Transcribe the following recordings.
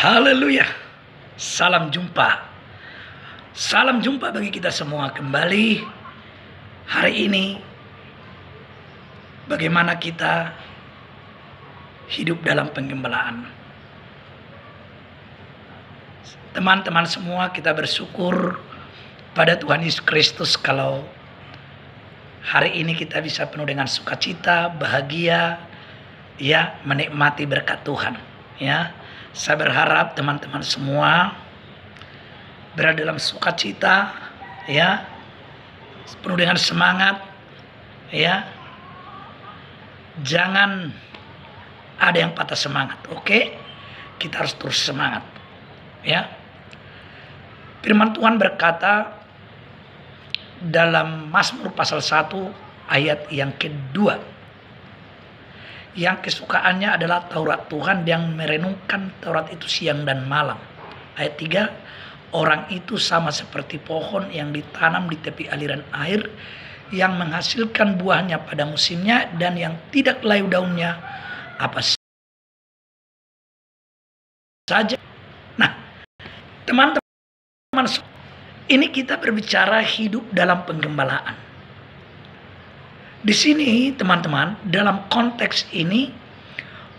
Haleluya. Salam jumpa. Salam jumpa bagi kita semua kembali. Hari ini bagaimana kita hidup dalam penggembalaan. Teman-teman semua, kita bersyukur pada Tuhan Yesus Kristus kalau hari ini kita bisa penuh dengan sukacita, bahagia, ya, menikmati berkat Tuhan, ya. Saya berharap teman-teman semua berada dalam sukacita, ya, penuh dengan semangat, ya. Jangan ada yang patah semangat, oke? Kita harus terus semangat, ya. Firman Tuhan berkata dalam Mazmur pasal 1 ayat yang kedua, yang kesukaannya adalah Taurat Tuhan, yang merenungkan Taurat itu siang dan malam. Ayat 3, orang itu sama seperti pohon yang ditanam di tepi aliran air, yang menghasilkan buahnya pada musimnya dan yang tidak layu daunnya apa saja. Nah, teman-teman, ini kita berbicara hidup dalam penggembalaan. Di sini teman-teman, dalam konteks ini,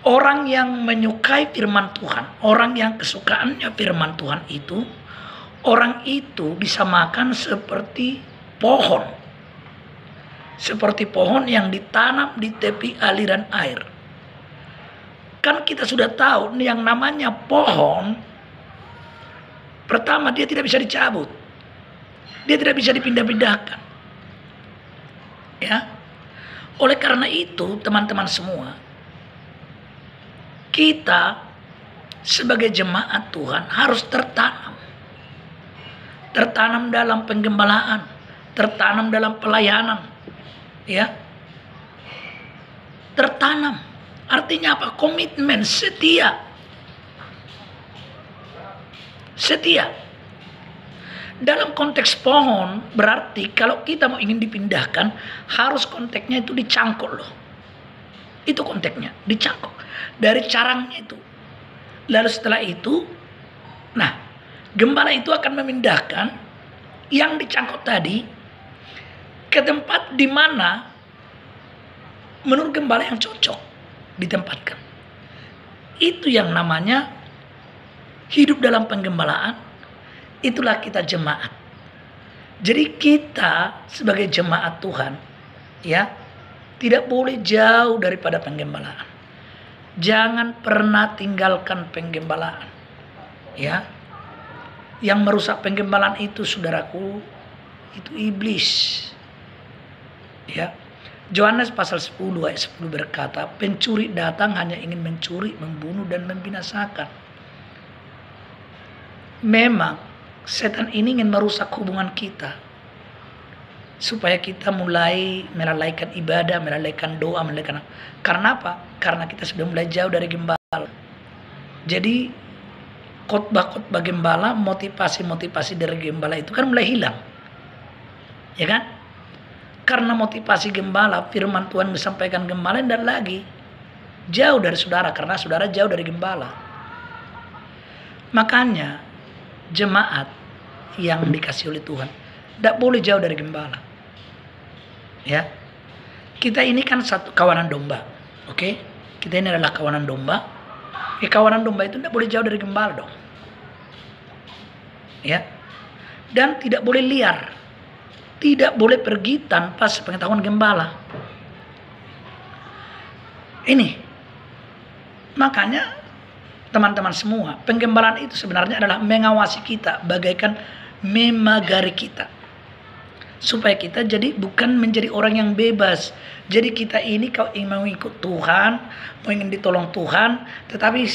orang yang menyukai firman Tuhan, orang yang kesukaannya firman Tuhan itu, orang itu disamakan seperti pohon. Seperti pohon yang ditanam di tepi aliran air. Kan kita sudah tahu yang namanya pohon, pertama dia tidak bisa dicabut. Dia tidak bisa dipindah-pindahkan. Ya. Oleh karena itu, teman-teman semua, kita sebagai jemaat Tuhan harus tertanam. Tertanam dalam penggembalaan, tertanam dalam pelayanan, ya. Tertanam artinya apa? Komitmen, setia. Setia. Dalam konteks pohon berarti kalau kita mau ingin dipindahkan, harus konteksnya itu dicangkuk loh. Itu konteksnya, dicangkuk dari carangnya itu. Lalu setelah itu, nah, gembala itu akan memindahkan yang dicangkuk tadi ke tempat di mana menurut gembala yang cocok ditempatkan. Itu yang namanya hidup dalam penggembalaan. Itulah kita jemaat. Jadi kita sebagai jemaat Tuhan, ya, tidak boleh jauh daripada penggembalaan. Jangan pernah tinggalkan penggembalaan, ya. Yang merusak penggembalaan itu, saudaraku, itu iblis, ya. Yohanes pasal 10 ayat 10 berkata, pencuri datang hanya ingin mencuri, membunuh dan membinasakan. Memang setan ini ingin merusak hubungan kita, supaya kita mulai melalaikan ibadah, melalaikan doa, melalaikan. Karena apa? Karena kita sudah mulai jauh dari gembala. Jadi khotbah-khotbah gembala, motivasi-motivasi dari gembala itu kan mulai hilang, ya kan? Karena motivasi gembala, firman Tuhan disampaikan gembala dan lagi jauh dari saudara, karena saudara jauh dari gembala. Makanya jemaat yang dikasih oleh Tuhan tidak boleh jauh dari gembala, ya. Kita ini kan satu kawanan domba, oke? Kita ini adalah kawanan domba. Kawanan domba itu tidak boleh jauh dari gembala dong, ya. Dan tidak boleh liar, tidak boleh pergi tanpa sepengetahuan gembala. Ini makanya teman-teman semua, penggembalaan itu sebenarnya adalah mengawasi kita, bagaikan memagari kita. Supaya kita jadi bukan menjadi orang yang bebas. Jadi kita ini kalau ingin mengikut Tuhan, mau ingin ditolong Tuhan, tetapi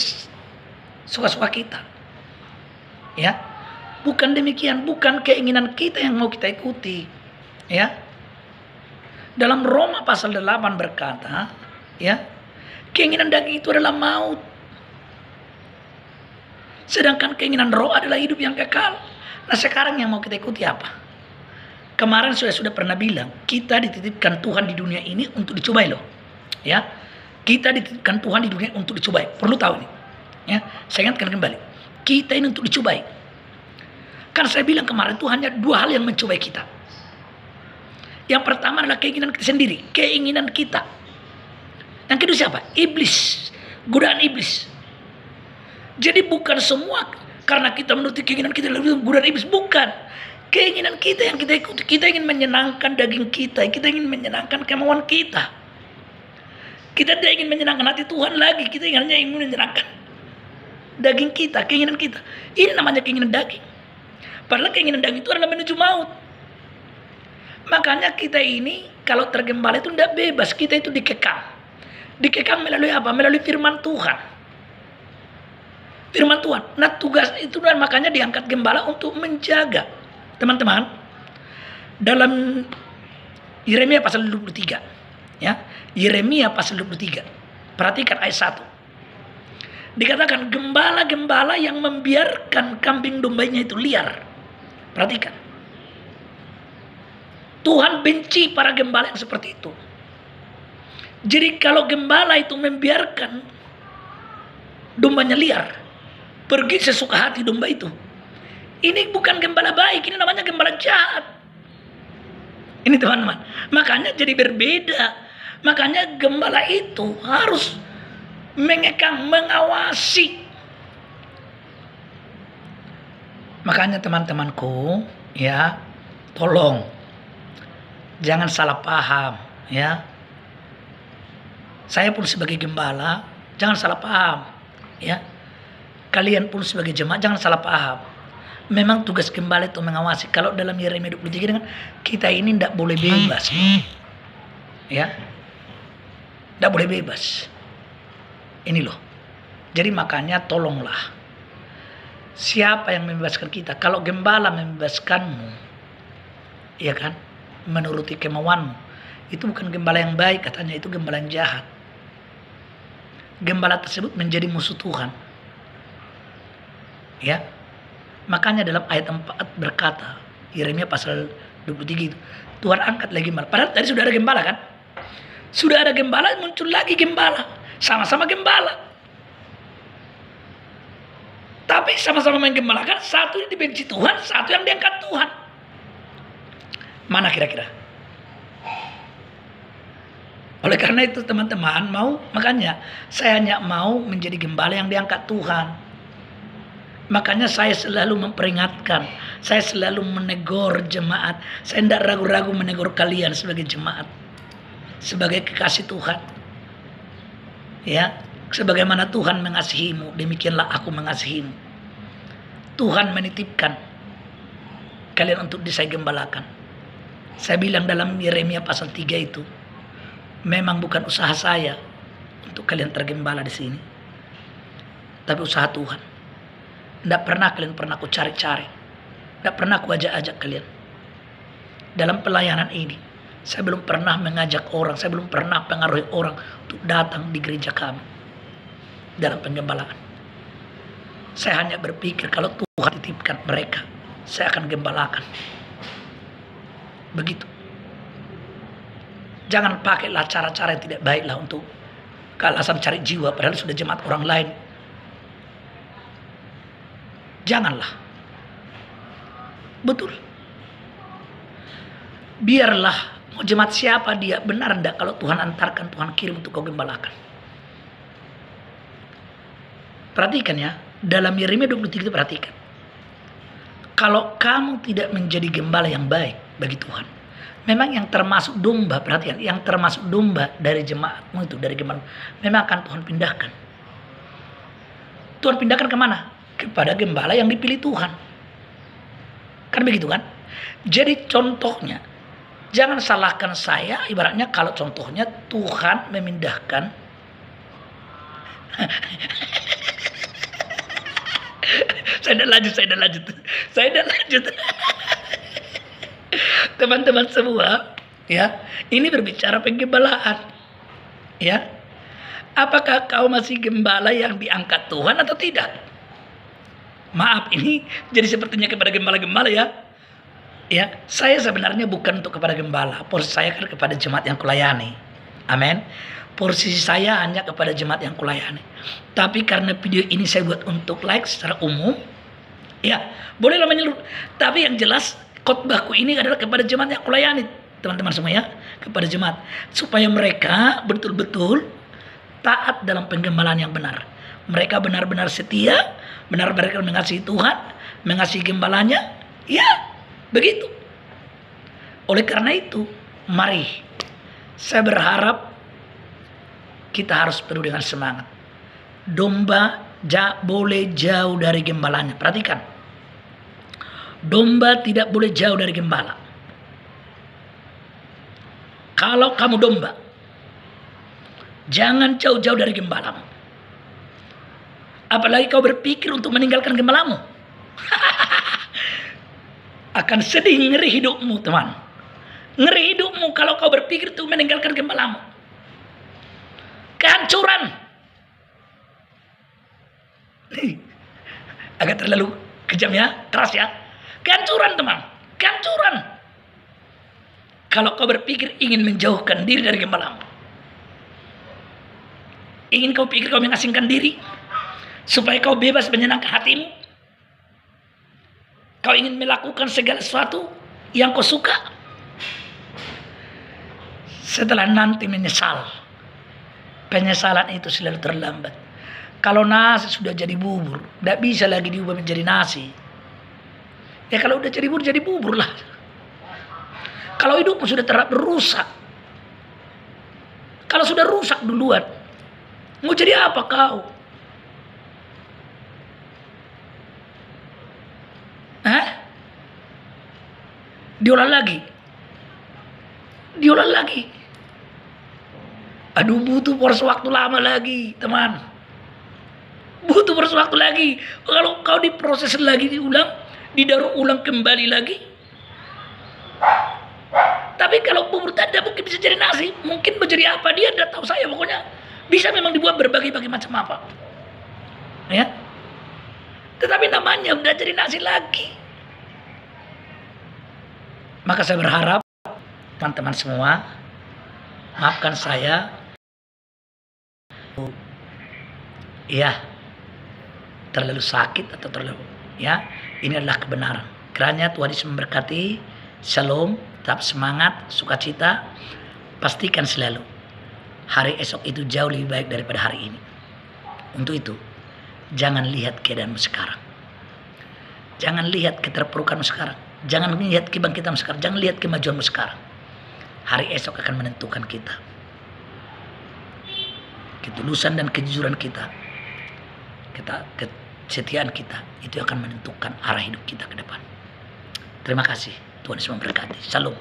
suka-suka kita. Ya. Bukan demikian, bukan keinginan kita yang mau kita ikuti. Ya. Dalam Roma pasal 8 berkata, ya, keinginan daging itu adalah maut. Sedangkan keinginan roh adalah hidup yang kekal. Nah, sekarang yang mau kita ikuti apa? Kemarin saya sudah pernah bilang, kita dititipkan Tuhan di dunia ini untuk dicobai loh. Ya. Kita dititipkan Tuhan di dunia untuk dicobai. Perlu tahu nih. Ya, saya ingatkan kembali. Kita ini untuk dicobai. Kan saya bilang kemarin itu hanya dua hal yang mencobai kita. Yang pertama adalah keinginan kita sendiri, keinginan kita. Yang kedua siapa? Iblis, godaan iblis. Jadi bukan semua karena kita menuruti keinginan kita lalu godaan iblis, bukan. Keinginan kita yang kita ikuti, kita ingin menyenangkan daging kita ingin menyenangkan kemauan kita. Kita tidak ingin menyenangkan hati Tuhan lagi, kita hanya ingin menyenangkan daging kita, keinginan kita. Ini namanya keinginan daging. Padahal keinginan daging itu adalah menuju maut. Makanya kita ini kalau tergembala itu tidak bebas, kita itu dikekang. Dikekang melalui apa? Melalui firman Tuhan. Firman Tuhan. Nah tugas itu dan makanya diangkat gembala untuk menjaga. Teman-teman, dalam Yeremia pasal 23. Ya, Yeremia pasal 23. Perhatikan ayat 1. Dikatakan gembala-gembala yang membiarkan kambing dombanya itu liar. Perhatikan. Tuhan benci para gembala yang seperti itu. Jadi kalau gembala itu membiarkan dombanya liar, pergi sesuka hati domba itu, ini bukan gembala baik, ini namanya gembala jahat. Ini teman-teman, makanya jadi berbeda. Makanya gembala itu harus mengekang, mengawasi. Makanya teman-temanku, ya, tolong jangan salah paham, ya. Saya pun sebagai gembala, jangan salah paham, ya. Kalian pun sebagai jemaat jangan salah paham. Memang tugas gembala itu mengawasi. Kalau dalam Yeremia 23 kan kita ini tidak boleh bebas, ya. Tidak boleh bebas. Ini loh. Jadi makanya tolonglah. Siapa yang membebaskan kita? Kalau gembala membebaskanmu, ya kan? Menuruti kemauanmu, itu bukan gembala yang baik, katanya itu gembala yang jahat. Gembala tersebut menjadi musuh Tuhan, ya. Makanya dalam ayat 4 berkata, Yeremia pasal 23 itu, Tuhan angkat lagi gembala. Padahal tadi sudah ada gembala kan? Sudah ada gembala, muncul lagi gembala, sama-sama gembala, tapi sama-sama menggembalakan. Satu yang dibenci Tuhan, satu yang diangkat Tuhan. Mana kira-kira? Oleh karena itu teman-teman, makanya saya hanya mau menjadi gembala yang diangkat Tuhan. Makanya saya selalu memperingatkan, saya selalu menegur jemaat. Saya tidak ragu-ragu menegur kalian sebagai jemaat, sebagai kekasih Tuhan. Ya, sebagaimana Tuhan mengasihimu, demikianlah aku mengasihimu. Tuhan menitipkan kalian untuk saya gembalakan. Saya bilang dalam Yeremia pasal 3 itu, memang bukan usaha saya untuk kalian tergembala di sini, tapi usaha Tuhan. Tidak pernah kalian aku cari-cari, tidak pernah aku ajak-ajak kalian dalam pelayanan ini. Saya belum pernah mengajak orang, saya belum pernah pengaruhi orang untuk datang di gereja kami dalam penggembalaan. Saya hanya berpikir kalau Tuhan titipkan mereka, saya akan gembalakan. Begitu. Jangan pakailah cara-cara yang tidak baiklah untuk kealasan cari jiwa, padahal sudah jemaat orang lain. Janganlah. Betul. Biarlah mau jemaat siapa dia, benar enggak kalau Tuhan antarkan, Tuhan kirim untuk kau gembalakan. Perhatikan ya, dalam Yeremia 23 itu perhatikan. Kalau kamu tidak menjadi gembala yang baik bagi Tuhan, memang yang termasuk domba, perhatikan, yang termasuk domba dari jemaatmu itu, dari gembala, memang akan Tuhan pindahkan. Tuhan pindahkan kemana? Kepada gembala yang dipilih Tuhan. Kan begitu kan? Jadi contohnya, jangan salahkan saya, ibaratnya kalau contohnya Tuhan memindahkan saya udah lanjut. Teman-teman semua, ya, ini berbicara penggembalaan, ya. Apakah kau masih gembala yang diangkat Tuhan atau tidak? Maaf, ini jadi sepertinya kepada gembala-gembala ya. Ya, saya sebenarnya bukan untuk kepada gembala, porsi saya kan kepada jemaat yang kulayani. Amin. Posisi saya hanya kepada jemaat yang kulayani. Tapi karena video ini saya buat untuk like secara umum, ya bolehlah menyeluruh. Tapi yang jelas khotbahku ini adalah kepada jemaat yang kulayani, teman-teman semua ya, kepada jemaat, supaya mereka betul-betul taat dalam penggembalaan yang benar. Mereka benar-benar setia, benar-benar mengasihi Tuhan, mengasihi gembalanya, ya begitu. Oleh karena itu, mari saya berharap kita harus penuh dengan semangat. Domba boleh jauh dari gembalanya. Perhatikan. Domba tidak boleh jauh dari gembala. Kalau kamu domba, jangan jauh-jauh dari gembalamu. Apalagi kau berpikir untuk meninggalkan gembalamu. Akan sedih, ngeri hidupmu, teman. Ngeri hidupmu kalau kau berpikir untuk meninggalkan gembalamu. Kehancuran. Agak terlalu kejam ya, keras ya. Kehancuran, teman. Kehancuran. Kalau kau berpikir ingin menjauhkan diri dari gembalamu. Ingin kau pikir kau mengasingkan diri supaya kau bebas menyenangkan hatimu. Kau ingin melakukan segala sesuatu yang kau suka. Setelah nanti menyesal. Penyesalan itu selalu terlambat. Kalau nasi sudah jadi bubur, tidak bisa lagi diubah menjadi nasi. Ya kalau udah jadi bubur lah. Kalau hidupmu sudah rusak. Kalau sudah rusak duluan, mau jadi apa kau? Hah? Diolah lagi. Aduh, butuh proses waktu lama lagi, teman. Butuh proses waktu lagi. Kalau kau diproses lagi, diulang, didaur ulang kembali lagi. Tapi kalau bubur tidak mungkin bisa jadi nasi. Mungkin menjadi apa dia, tidak tahu saya. Pokoknya bisa memang dibuat berbagai macam apa. Ya. Tetapi namanya udah jadi nasi lagi. Maka saya berharap teman-teman semua, maafkan saya. Ya, terlalu sakit atau terlalu, ya, ini adalah kebenaran. Kiranya Tuhan Yesus memberkati. Shalom, tetap semangat, sukacita. Pastikan selalu hari esok itu jauh lebih baik daripada hari ini. Untuk itu, jangan lihat keadaanmu sekarang. Jangan lihat keterpurukanmu sekarang. Jangan lihat kebangkitanmu sekarang. Jangan lihat kemajuanmu sekarang. Hari esok akan menentukan kita. Ketulusan dan kejujuran kita, kesetiaan kita, itu akan menentukan arah hidup kita ke depan. Terima kasih. Tuhan Yesus memberkati. Shalom.